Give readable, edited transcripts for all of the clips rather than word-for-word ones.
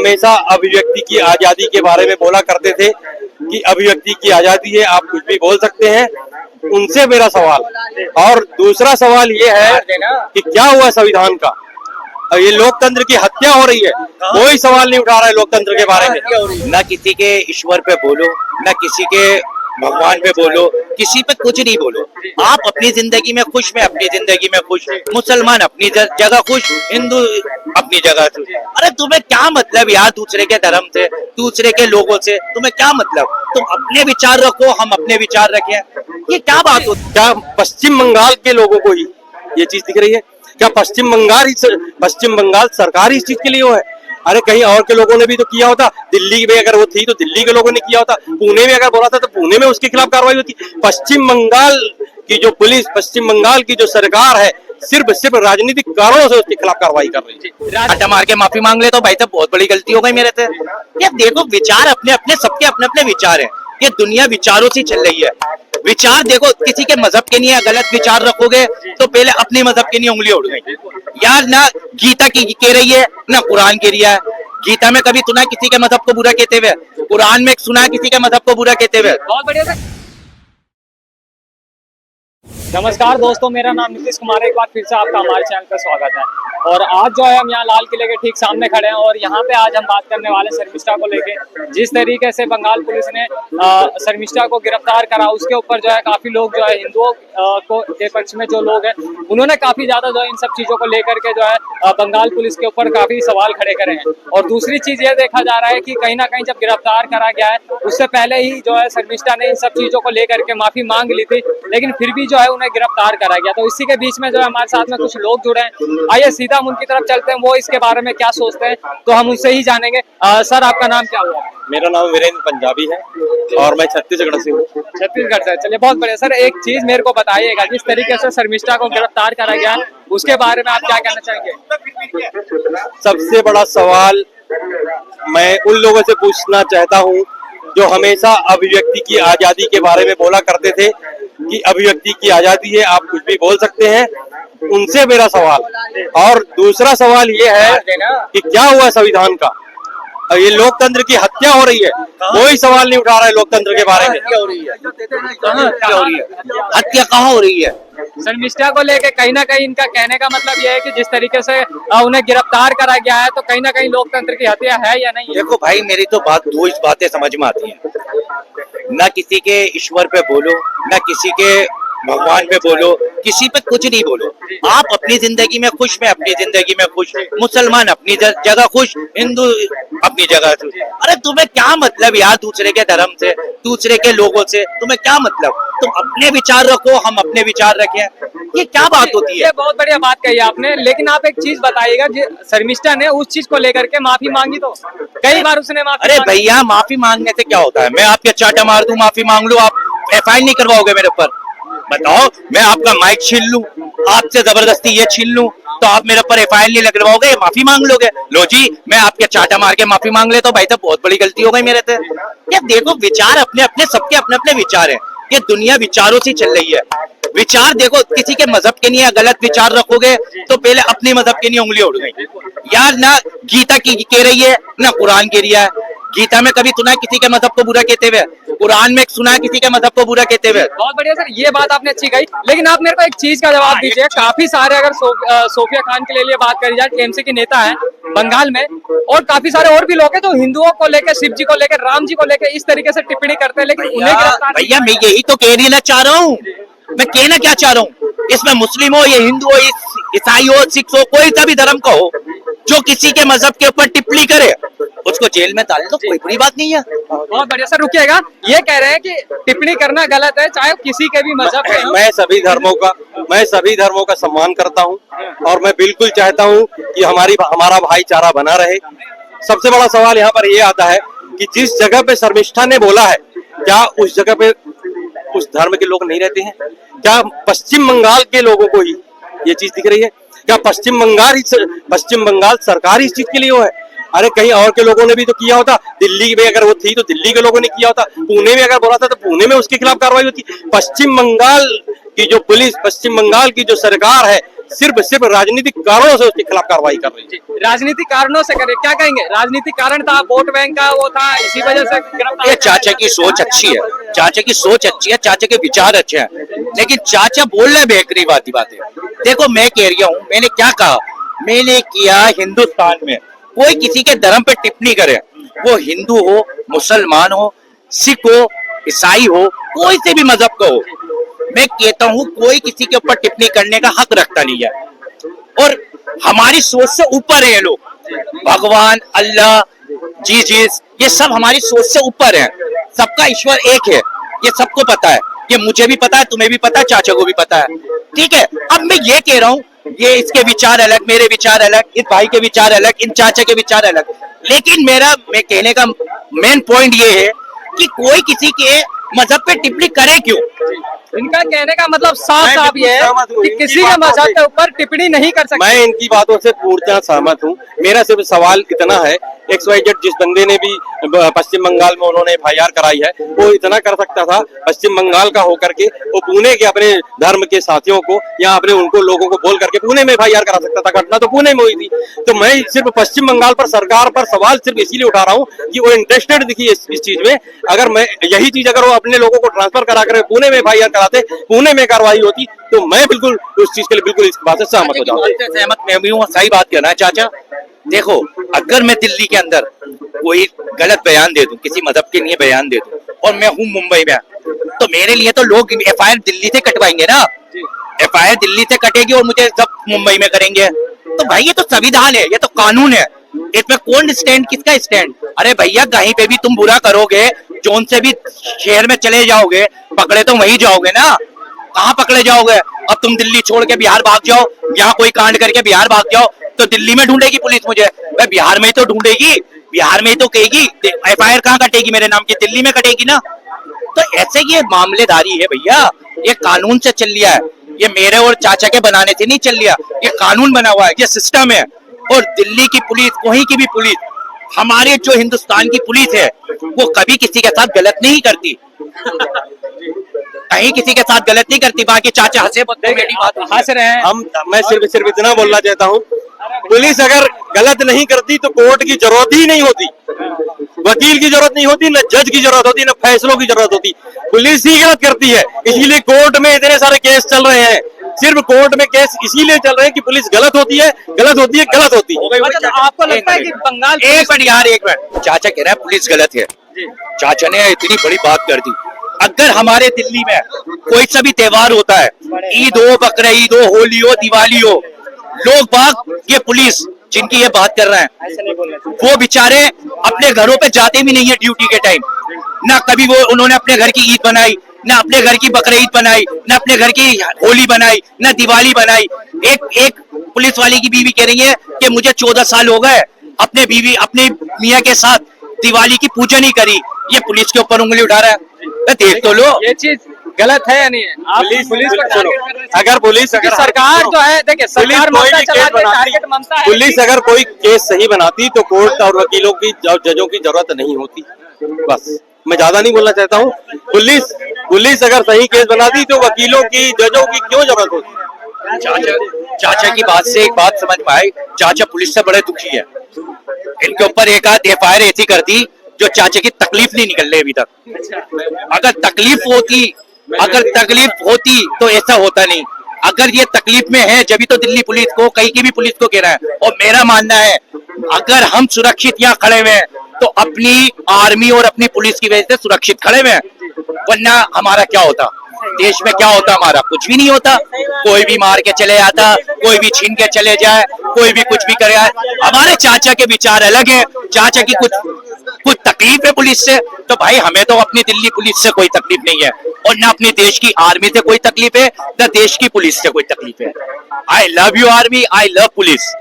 हमेशा अभिव्यक्ति की आजादी के बारे में बोला करते थे कि अभिव्यक्ति की आजादी है, आप कुछ भी बोल सकते हैं। उनसे मेरा सवाल, और दूसरा सवाल ये है कि क्या हुआ संविधान का? ये लोकतंत्र की हत्या हो रही है, कोई सवाल नहीं उठा रहा है लोकतंत्र के बारे में। ना किसी के ईश्वर पे बोलो, ना किसी के भगवान पे बोलो, किसी पे कुछ नहीं बोलो। आप अपनी जिंदगी में खुश, मैं अपनी जिंदगी में खुश, मुसलमान अपनी जगह खुश, हिंदू अपनी जगह खुश। अरे तुम्हें क्या मतलब यार दूसरे के धर्म से, दूसरे के लोगों से तुम्हें क्या मतलब? तुम अपने विचार रखो, हम अपने विचार रखें। ये क्या बात होती? क्या पश्चिम बंगाल के लोगों को ही ये चीज दिख रही है? क्या पश्चिम बंगाल सरकार इस चीज के लिए वो है? अरे कहीं और के लोगों ने भी तो किया होता। दिल्ली में अगर वो थी तो दिल्ली के लोगों ने किया होता, पुणे में अगर बोला था तो पुणे में उसके खिलाफ कार्रवाई होती। पश्चिम बंगाल की जो पुलिस, पश्चिम बंगाल की जो सरकार है, सिर्फ राजनीतिक कारणों से उसके खिलाफ कार्रवाई कर रही है। आटा मार के माफी मांग ले तो भाई, तो बहुत बड़ी गलती हो गई मेरे से। ये देखो, विचार अपने अपने, सबके अपने अपने विचार है। ये दुनिया विचारों से चल रही है। विचार देखो, किसी के मजहब के नहीं है, गलत विचार रखोगे तो पहले अपने मजहब के नहीं उंगली उड़ गई यार। ना गीता की कह रही है, ना कुरान कह रही है। गीता में कभी सुना किसी के मजहब को बुरा कहते हुए? कुरान में सुना किसी के मजहब को बुरा कहते हुए? बहुत बढ़िया सर। नमस्कार दोस्तों, मेरा नाम नीतीश कुमार है। एक बार फिर से आपका हमारे चैनल पर स्वागत है। और आज जो है हम यहाँ लाल किले के ठीक सामने खड़े हैं और यहाँ पे आज हम बात करने वाले शर्मिष्ठा को लेके। जिस तरीके से बंगाल पुलिस ने शर्मिष्ठा को गिरफ्तार करा, उसके ऊपर जो है काफी लोग जो है हिंदुओं को के पक्ष में जो लोग हैं उन्होंने काफी ज्यादा जो है इन सब चीजों को लेकर के जो है बंगाल पुलिस के ऊपर काफी सवाल खड़े करे हैं। और दूसरी चीज ये देखा जा रहा है कि कहीं ना कहीं जब गिरफ्तार करा गया है उससे पहले ही जो है शर्मिष्ठा ने इन सब चीजों को लेकर के माफी मांग ली थी, लेकिन फिर भी जो है उन्हें गिरफ्तार करा गया। तो इसी के बीच में जो है हमारे साथ में कुछ लोग जुड़े हैं। आइए सीधा हम उनकी तरफ चलते हैं, वो इसके बारे में क्या सोचते हैं तो हम उनसे ही जानेंगे। सर, आपका नाम क्या हुआ? मेरा नाम वीरेंद्र पंजाबी है और मैं छत्तीसगढ़ से हूँ। छत्तीसगढ़ से। चलिए, बहुत बढ़िया। सर, एक चीज मेरे को बताइएगा, जिस तरीके से शर्मिष्ठा को गिरफ्तार करा गया उसके बारे में आप क्या कहना चाहेंगे? सबसे बड़ा सवाल मैं उन लोगों से पूछना चाहता हूँ जो हमेशा अभिव्यक्ति की आजादी के बारे में बोला करते थे कि अभिव्यक्ति की आजादी है, आप कुछ भी बोल सकते हैं। उनसे मेरा सवाल, और दूसरा सवाल ये है कि क्या हुआ संविधान का? ये लोकतंत्र की हत्या हो रही है, कोई सवाल नहीं उठा रहा है लोकतंत्र के बारे में। क्या हो रही है? क्या हो रही है? हत्या कहाँ हो रही है? शर्मिष्ठा को लेके कहीं ना कहीं इनका कहने का मतलब यह है कि जिस तरीके से उन्हें गिरफ्तार करा गया है तो कहीं ना कहीं लोकतंत्र की हत्या है या नहीं? देखो भाई, मेरी तो दो बातें समझ में आती हैं। ना किसी के ईश्वर पे बोलो, ना किसी के भगवान पे बोलो, किसी पे कुछ नहीं बोलो। आप अपनी जिंदगी में खुश, मैं अपनी जिंदगी में खुश, मुसलमान अपनी जगह खुश, हिंदू अपनी जगह खुश। अरे तुम्हें क्या मतलब यार दूसरे के धर्म से, दूसरे के लोगों से तुम्हें क्या मतलब? तुम अपने विचार रखो, हम अपने विचार रखें। ये क्या बात होती है? ये बहुत बढ़िया बात कही आपने, लेकिन आप एक चीज बताइएगा, शर्मिष्ठा ने उस चीज को लेकर के माफी मांगी तो कई बार उसने माफी। अरे भैया, माफी मांगने से क्या होता है? मैं आपके चाटा मार दूं, माफी मांग लूं, आप FIR नहीं करवाओगे मेरे ऊपर? बताओ, मैं आपका माइक छीन लूं, आपसे जबरदस्ती ये छीन लूं तो आप मेरे ऊपर FIR नहीं लगवाओगे, माफी मांग लोगे? लो जी, मैं आपके चाटा मार के माफी मांग ले तो भाई, तो बहुत बड़ी गलती हो गई मेरे से। ये देखो, विचार अपने अपने, सबके अपने अपने विचार है। ये दुनिया विचारों से चल रही है। विचार देखो, किसी के मजहब के नहीं है, गलत विचार रखोगे तो पहले अपने मजहब के नहीं उंगली उड़ गई यार। ना गीता की कह रही है, ना कुरान कह रही है। गीता में कभी सुना किसी के मजहब को बुरा कहते हुए? कुरान में सुना किसी के मजहब को बुरा कहते हुए? बहुत बढ़िया सर, ये बात आपने अच्छी कही, लेकिन आप मेरे को एक चीज का जवाब दीजिए। काफी सारे, अगर सोफिया खान के लिए बात करी जाए, TMC की नेता है बंगाल में, और काफी सारे और भी लोग हैं जो हिंदुओं को लेकर, शिव जी को लेकर, राम जी को लेकर इस तरीके से टिप्पणी करते हैं, लेकिन उन्हें गिरफ्तार। भैया, मैं यही तो कहना चाह रहा हूँ। मैं कहना क्या चाह रहा हूँ, इसमें मुस्लिम हो, ये हिंदू हो, ईसाई हो, सिख हो, कोई सा भी धर्म का हो, जो किसी के मजहब के ऊपर टिप्पणी करे उसको जेल में डाल दो, कोई बुरी बात नहीं है। बहुत बढ़िया सर, रुकिएगा। ये कह रहे हैं कि टिप्पणी करना गलत है, चाहे किसी के भी मजहब के हो। मैं सभी धर्मों का सम्मान करता हूँ और मैं बिल्कुल चाहता हूँ कि हमारा भाईचारा बना रहे। सबसे बड़ा सवाल यहाँ पर ये आता है कि जिस जगह पे शर्मिष्ठा ने बोला है, क्या उस जगह पे उस धर्म के लोग नहीं रहते हैं? क्या पश्चिम बंगाल के लोगों को ही ये चीज दिख रही है? क्या पश्चिम बंगाल सरकार इस चीज के लिए वो है? अरे कहीं और के लोगों ने भी तो किया होता। दिल्ली में अगर वो थी तो दिल्ली के लोगों ने किया होता, पुणे में अगर बोला था तो पुणे में उसके खिलाफ कार्रवाई होती। पश्चिम बंगाल की जो पुलिस, पश्चिम बंगाल की जो सरकार है, सिर्फ राजनीतिक कारणों से उसके खिलाफ कार्रवाई कर रही है। राजनीतिक कारणों से करे, क्या कहेंगे? राजनीतिक कारण था, वोट बैंक का वो था, इसी वजह से गिरफ्तार। ये चाचा की सोच अच्छी है, चाचा की सोच अच्छी है, चाचा के विचार अच्छे हैं, लेकिन चाचा बोल रहे बेकरी बाती बातें। देखो मैं कह रही हूँ, मैंने क्या कहा, मैंने किया हिंदुस्तान में कोई किसी के धर्म पे टिप्पणी करे, वो हिंदू हो, मुसलमान हो, सिख हो, ईसाई हो, कोई से भी मजहब का हो, मैं कहता हूँ कोई किसी के ऊपर टिप्पणी करने का हक रखता नहीं है। और हमारी सोच से ऊपर है ये लोग, भगवान, अल्लाह, जीसस, ये सब हमारी सोच से ऊपर है। सबका ईश्वर एक है, ये सबको पता है, ये मुझे भी पता है, तुम्हें भी पता है, चाचा को भी पता है, ठीक है। अब मैं ये कह रहा हूँ, ये इसके विचार अलग, मेरे विचार अलग, इस भाई के विचार अलग, इन चाचा के विचार अलग, लेकिन मैं कहने का मेन पॉइंट ये है कि कोई किसी के मजहब पे टिप्पणी करे क्यों। इनका कहने का मतलब साफ मैं साफ बिल्कुल ये है सहमत हूँ कि इनकी किसी के बातों मजहब से। के ऊपर टिप्पणी नहीं कर सकते। मैं इनकी बातों से पूर्णतः सहमत हूँ। मेरा सिर्फ सवाल इतना है, XYZ जिस बंदे ने भी पश्चिम बंगाल में उन्होंने FIR कराई है, वो इतना कर सकता था पश्चिम बंगाल का होकर के, वो पुणे के अपने धर्म के साथियों को या अपने उनको लोगों को बोल करके पुणे में FIR करा सकता था। घटना तो पुणे में हुई थी। तो मैं सिर्फ पश्चिम बंगाल पर, सरकार पर सवाल सिर्फ इसीलिए उठा रहा हूँ कि वो इंटरेस्टेड दिखी इस चीज में। अगर मैं यही चीज अगर वो अपने लोगों को ट्रांसफर करा कर पुणे में FIR कराते, पुणे में कार्रवाई होती, तो मैं बिल्कुल उस चीज के लिए बिल्कुल इस बात से सहमत हो जाऊँ। सहमत मैं भी हूँ, सही बात कहना है चाचा। देखो अगर मैं दिल्ली के अंदर कोई गलत बयान दे दूं, किसी मजहब के लिए बयान दे दूं, और मैं हूँ मुंबई में, तो मेरे लिए तो लोग FIR दिल्ली से कटवाएंगे ना, FIR दिल्ली से कटेगी और मुझे सब मुंबई में करेंगे। तो भाई ये तो संविधान है, ये तो कानून है, इसमें कौन स्टैंड, किसका स्टैंड? अरे भैया कहीं पे भी तुम बुरा करोगे, जोन से भी शहर में चले जाओगे, पकड़े तो वहीं जाओगे ना, कहाँ पकड़े जाओगे? अब तुम दिल्ली छोड़ के बिहार भाग जाओ, यहाँ कोई कांड करके बिहार भाग जाओ, तो दिल्ली में ढूंढेगी पुलिस मुझे, भाई बिहार में ही तो ढूंढेगी, बिहार में ही तो कहेगी, FIR कहाँ कटेगी मेरे नाम की? दिल्ली में कटेगी ना। तो ऐसे ये मामलेदारी है भैया, ये कानून से चल लिया है, ये मेरे और चाचा के बनाने से नहीं चल लिया, ये कानून बना हुआ है, ये सिस्टम है। और दिल्ली की पुलिस, कहीं की भी पुलिस, हमारे जो हिंदुस्तान की पुलिस है, वो कभी किसी के साथ गलत नहीं करती, कहीं किसी के साथ गलत नहीं करती। बाकी चाचा हंसे हंस रहे हैं। मैं सिर्फ इतना बोलना चाहता हूँ, पुलिस अगर गलत नहीं करती तो कोर्ट की जरूरत ही नहीं होती, वकील की जरूरत नहीं होती, न जज की जरूरत होती, न फैसलों की जरूरत होती। पुलिस ही गलत करती है, इसीलिए कोर्ट में इतने सारे केस चल रहे हैं। सिर्फ कोर्ट में केस इसीलिए चल रहे हैं कि पुलिस गलत होती है, गलत होती है, गलत होती है। मतलब आपको लगता है कि बंगाल एक मिनट यार, एक मिनट, चाचा कह रहा है पुलिस गलत है, चाचा ने इतनी बड़ी बात कर दी। अगर हमारे दिल्ली में कोई सा भी त्योहार होता है, ईद हो, बकरा ईद हो, होली हो, दिवाली हो, लोग बाग, ये पुलिस जिनकी ये बात कर रहे हैं, वो बेचारे अपने घरों पे जाते भी नहीं है ड्यूटी के टाइम, ना कभी वो उन्होंने अपने घर की ईद बनाई, ना अपने घर की बकरा ईद बनाई, ना अपने घर की होली बनाई, ना दिवाली बनाई। एक पुलिस वाले की बीवी कह रही है कि मुझे 14 साल हो गए अपने बीवी, अपने मियाँ के साथ दिवाली की पूजा नहीं करी। ये पुलिस के ऊपर उंगली उठा रहा है, देख तो लो। ये चीज गलत है या नहीं है? आप पुलिस को सुनो, टारगेट कर रहे हैं। अगर पुलिस, अगर सरकार जो है, देखिए पुलिस सरकार कोई ममता भी चला केस के बनाती, टारगेट ममता है। पुलिस अगर कोई केस सही बनाती तो कोर्ट और वकीलों की, जजों की जरूरत नहीं होती। बस मैं ज्यादा नहीं बोलना चाहता हूँ। पुलिस अगर सही केस बनाती तो वकीलों की, जजों की क्यों जरूरत होती? चाचा की बात से एक बात समझ में आई, चाचा पुलिस से बड़े दुखी है। इनके ऊपर एक आध FIR ऐसी कर दी जो चाचा की तकलीफ नहीं निकल रही अभी तक। अगर तकलीफ होती तो ऐसा होता नहीं। अगर ये तकलीफ में है जब तो दिल्ली पुलिस को, कहीं की भी पुलिस को कह रहा है। और मेरा मानना है अगर हम सुरक्षित यहाँ खड़े हुए हैं तो अपनी आर्मी और अपनी पुलिस की वजह से सुरक्षित खड़े हुए हैं, वरना हमारा क्या होता? देश में क्या होता? हमारा कुछ भी नहीं होता। कोई भी मार के चले जाता, कोई भी छीन के चले जाए, कोई भी कुछ भी करे। हमारे चाचा के विचार अलग है, चाचा की कुछ तकलीफ है पुलिस से, तो भाई हमें तो अपनी दिल्ली पुलिस से कोई तकलीफ नहीं है, और ना अपने देश की आर्मी से कोई तकलीफ है, ना देश की पुलिस से कोई तकलीफ है। I love you army, I love police.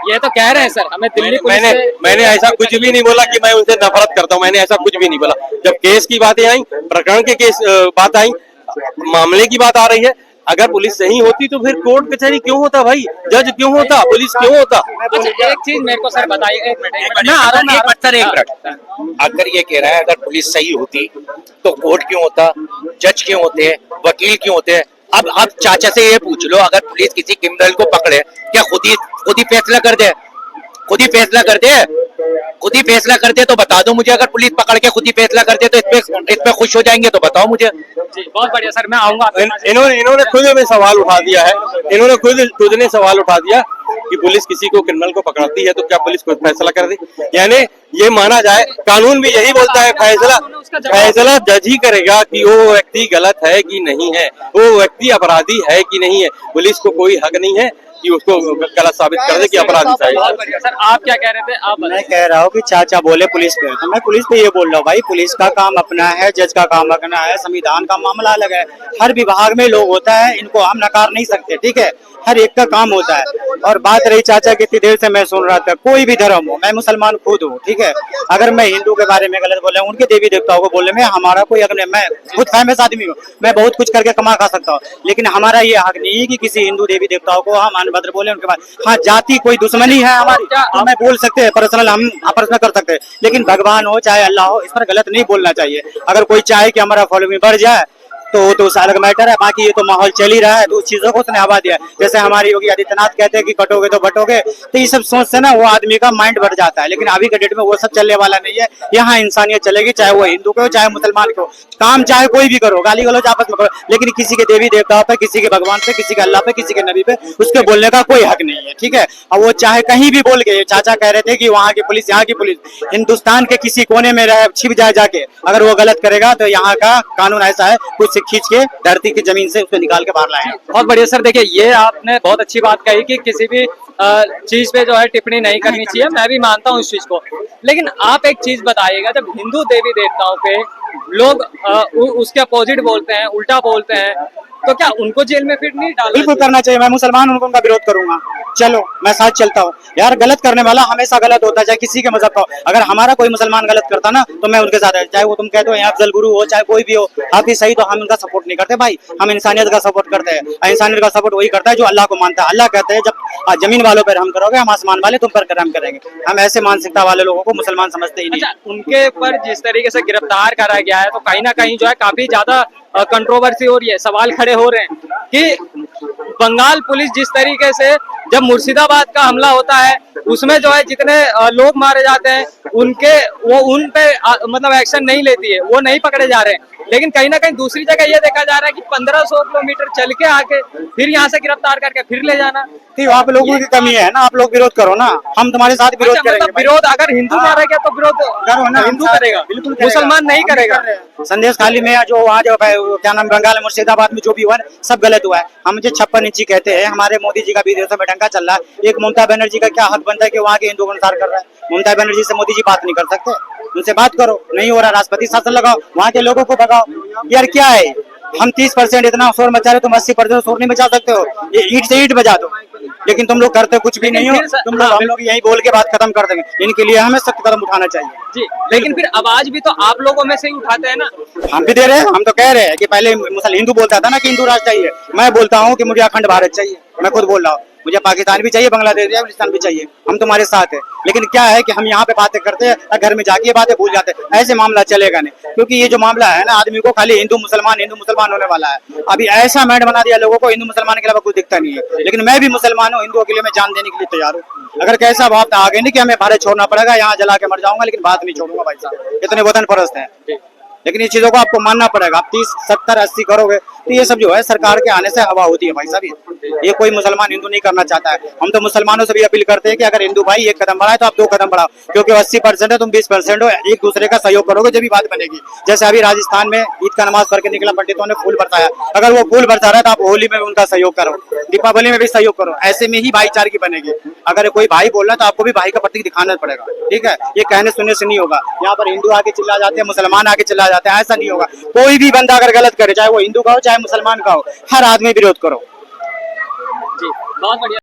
ये तो कह रहे हैं सर, हमें दिल्ली पुलिस मैंने ऐसा कुछ भी नहीं बोला कि मैं उनसे नफरत करता हूँ। मैंने ऐसा कुछ भी नहीं बोला। जब केस की बातें आई, प्रकरण के केस बात आई, मामले की बात आ रही है, अगर पुलिस सही होती तो फिर कोर्ट कचहरी क्यों होता भाई? जज क्यों होता? पुलिस क्यों होता? अच्छा एक चीज मेरे को सर बताइए, एक मिनट मैं आ रहा हूँ। अगर ये कह रहा है अगर पुलिस सही होती तो कोर्ट क्यों होता, जज क्यों होते, वकील क्यों होते? अब आप चाचा से ये पूछ लो, अगर पुलिस किसी क्रिमिनल को पकड़े, क्या खुद ही फैसला कर दे? खुद ही फैसला कर दे? खुद ही फैसला कर दे तो बता दो मुझे। अगर पुलिस पकड़ के खुद ही फैसला कर दे तो इस पे खुश हो जाएंगे तो बताओ मुझे। जी बहुत बढ़िया सर, मैं आऊंगा आपके पास। इन्होंने खुद में सवाल उठा दिया है, इन्होंने खुद ने सवाल उठा दिया कि पुलिस किसी को क्रिमिनल को पकड़ती है तो क्या पुलिस खुद फैसला कर दे? यानी ये माना जाए, कानून भी यही बोलता है, फैसला जज ही करेगा कि वो व्यक्ति गलत है कि नहीं है, वो व्यक्ति अपराधी है कि नहीं है। पुलिस को कोई हक नहीं है कि उसको गलत साबित कर दे कि अपराधी बहुत बढ़िया सर, आप क्या कह रहे थे? आप मैं कह रहा हूँ कि चाचा बोले पुलिस पे, तो मैं पुलिस पे ये बोल रहा हूँ भाई, पुलिस का काम अपना है, जज का काम अपना है, संविधान का मामला अलग है। हर विभाग में लोग होता है, इनको हम नकार नहीं सकते, ठीक है, हर एक का काम होता है। और बात रही चाचा की, इतनी देर से मैं सुन रहा था, कोई भी धर्म हो, मैं मुसलमान खुद हूँ, ठीक है, अगर मैं हिंदू के बारे में गलत बोले, उनके देवी देवताओं को बोले में हमारा कोई हक नहीं। मैं खुद फेमस आदमी हूँ, मैं बहुत कुछ करके कमा खा सकता हूँ, लेकिन हमारा ये हक नहीं है कि किसी हिंदू देवी देवताओं को हम अनभद्र बोले उनके बाद। हाँ, जाति कोई दुश्मनी है हमारी, तो मैं बोल सकते हैं, पर्सनल हम आपस में कर सकते हैं, लेकिन भगवान हो चाहे अल्लाह हो, इस पर गलत नहीं बोलना चाहिए। अगर कोई चाहे कि हमारा फॉलोइंग बढ़ जाए तो वो तो उस अलग मैटर है, बाकी ये तो माहौल चल ही रहा है, तो उस चीजों को उसने हवा दिया। जैसे हमारे योगी आदित्यनाथ कहते हैं कि कटोगे तो बटोगे, तो ये सब सोच से ना वो आदमी का माइंड बढ़ जाता है, लेकिन अभी के डेट में वो सब चलने वाला नहीं है। यहाँ इंसानियत चलेगी, चाहे वो हिंदू के हो चाहे मुसलमान के हो, काम चाहे कोई भी करो, गाली गलौज आपस में करो, लेकिन किसी के देवी देवताओं पे, किसी के भगवान पे, किसी के अल्लाह पे, किसी के नबी पे उसके बोलने का कोई हक नहीं है, ठीक है। और वो चाहे कहीं भी बोल गए, चाचा कह रहे थे कि वहाँ की पुलिस, यहाँ की पुलिस, हिंदुस्तान के किसी कोने में रहे, छिप जाए जाके, अगर वो गलत करेगा तो यहाँ का कानून ऐसा है, कुछ खींच के धरती की जमीन से उसको निकाल के बाहर लाए। बहुत बढ़िया सर, देखिए ये आपने बहुत अच्छी बात कही कि किसी भी चीज पे जो है टिप्पणी नहीं करनी चाहिए, मैं भी मानता हूँ इस चीज को। लेकिन आप एक चीज बताइएगा, जब हिंदू देवी देवताओं पे लोग उसके अपोजिट बोलते हैं, उल्टा बोलते हैं, तो क्या उनको जेल में फिर नहीं डालना? बिल्कुल करना चाहिए। मैं मुसलमान हूं, उनका विरोध करूंगा, चलो मैं साथ चलता हूँ यार। गलत करने वाला हमेशा गलत होता है, चाहे किसी के मजहब का हो। अगर हमारा कोई मुसलमान गलत करता ना तो मैं उनके साथ है, चाहे वो तुम कहते हो यहाँ अफजल गुरु हो चाहे कोई भी हो, हाफिज सही, तो हम उनका सपोर्ट नहीं करते भाई, हम इंसानियत का सपोर्ट करते हैं। इंसानियत का सपोर्ट वही करता है जो अल्लाह को मानता है। अल्लाह कहते हैं जब जमीन वालों पर हम करोगे, हम आसमान वाले तुम पर करम करेंगे। हम ऐसे मानसिकता वाले लोगों को मुसलमान समझते ही नहीं। अच्छा, उनके ऊपर जिस तरीके से गिरफ्तार करा गया है, तो कहीं ना कहीं जो है काफी ज्यादा कंट्रोवर्सी हो रही है, सवाल खड़े हो रहे हैं कि बंगाल पुलिस जिस तरीके से जब मुर्शिदाबाद का हमला होता है उसमें जो है जितने लोग मारे जाते हैं उन पे मतलब एक्शन नहीं लेती है, वो नहीं पकड़े जा रहे हैं। लेकिन कहीं ना कहीं दूसरी जगह ये देखा जा रहा है कि 1500 किलोमीटर चल के आके फिर यहाँ से गिरफ्तार करके फिर ले जाना। तो आप लोगों की कमी है ना, आप लोग विरोध करो ना, हम तुम्हारे साथ विरोध अच्छा, करेंगे। मतलब विरोध अगर हिंदू मारेगा तो विरोध करो ना, हिंदू करेगा, बिल्कुल मुसलमान नहीं करेगा। संदेश खाली में जो वहाँ जो क्या नाम बंगाल मुर्शिदाबाद में जो भी हुआ है सब गलत हुआ है। हम जो 56 इंची कहते हैं, हमारे मोदी जी का विदेशों में डंका चल रहा है, एक ममता बनर्जी का क्या हक बनता है कि वहाँ के हिंदू को अनुसार कर रहा है? ममता बनर्जी से मोदी जी बात नहीं कर सकते? उनसे बात करो, नहीं हो रहा, राष्ट्रपति शासन लगाओ, वहाँ के लोगों को भगाओ। यार क्या है, हम 30% इतना शोर मचा रहे, तुम 80% शोर नहीं मचा सकते हो? ये ईंट से ईंट बजा दो, लेकिन तुम लोग करते कुछ भी नहीं हो। तुम लोग, हम लोग यही बोल के बात खत्म कर देंगे। इनके लिए हमें सख्त कदम उठाना चाहिए जी। लेकिन फिर आवाज भी तो आप लोगों में से ही उठाते हैं ना। हम भी दे रहे हैं, हम तो कह रहे हैं कि पहले हिंदू बोलता था ना कि हिंदू राष्ट्र चाहिए, मैं बोलता हूँ कि मुझे अखंड भारत चाहिए। मैं खुद बोल रहा हूँ, मुझे पाकिस्तान भी चाहिए, बांग्लादेश भी, अफगानिस्तान भी चाहिए, हम तुम्हारे साथ है। लेकिन क्या है कि हम यहाँ पे बातें करते हैं, घर में जाके ये बातें भूल जाते हैं। ऐसे मामला चलेगा नहीं, क्योंकि ये जो मामला है ना, आदमी को खाली हिंदू मुसलमान होने वाला है। अभी ऐसा मैंड बना दिया लोगों को, हिंदू मुसलमान के अलावा कुछ दिखता नहीं है। लेकिन मैं भी मुसलमान हूँ, हिंदुओं के लिए मैं जान देने के लिए तैयार हूँ। अगर कैसा भाव आगे नहीं कि हमें भारत छोड़ना पड़ेगा, यहाँ जला के मर जाऊंगा, लेकिन बात नहीं छोड़ूंगा भाई साहब, इतने वतन परस्त हैं। लेकिन ये चीजों को आपको मानना पड़ेगा। आप 30, 70, 80 करोगे तो ये सब जो है सरकार के आने से हवा होती है भाई साहब। ये कोई मुसलमान हिंदू नहीं करना चाहता है। हम तो मुसलमानों से भी अपील करते हैं कि अगर हिंदू भाई एक कदम बढ़ाए तो आप 2 कदम बढ़ाओ, क्योंकि 80% है, तुम 20% हो, एक दूसरे का सहयोग करोगे जब भी बात बनेगी। जैसे अभी राजस्थान में ईद का नमाज पढ़ के निकला, पंडितों ने फूल बरसाया, अगर वो फूल बरसा रहा है तो आप होली में उनका सहयोग करो, दीपावली में भी सहयोग करो। ऐसे में ही भाईचारे की बनेगी। अगर कोई भाई बोल रहा है तो आपको भी भाई का प्रतीक दिखाना पड़ेगा, ठीक है। ये कहने सुनने से नहीं होगा। यहाँ पर हिंदू आके चिल्ला जाते हैं, मुसलमान आके चिल्ला जाते हैं, ऐसा नहीं होगा। कोई भी बंदा अगर गलत करे, चाहे वो हिंदू का हो चाहे मुसलमान का हो, हर आदमी विरोध करो। जी बहुत बढ़िया।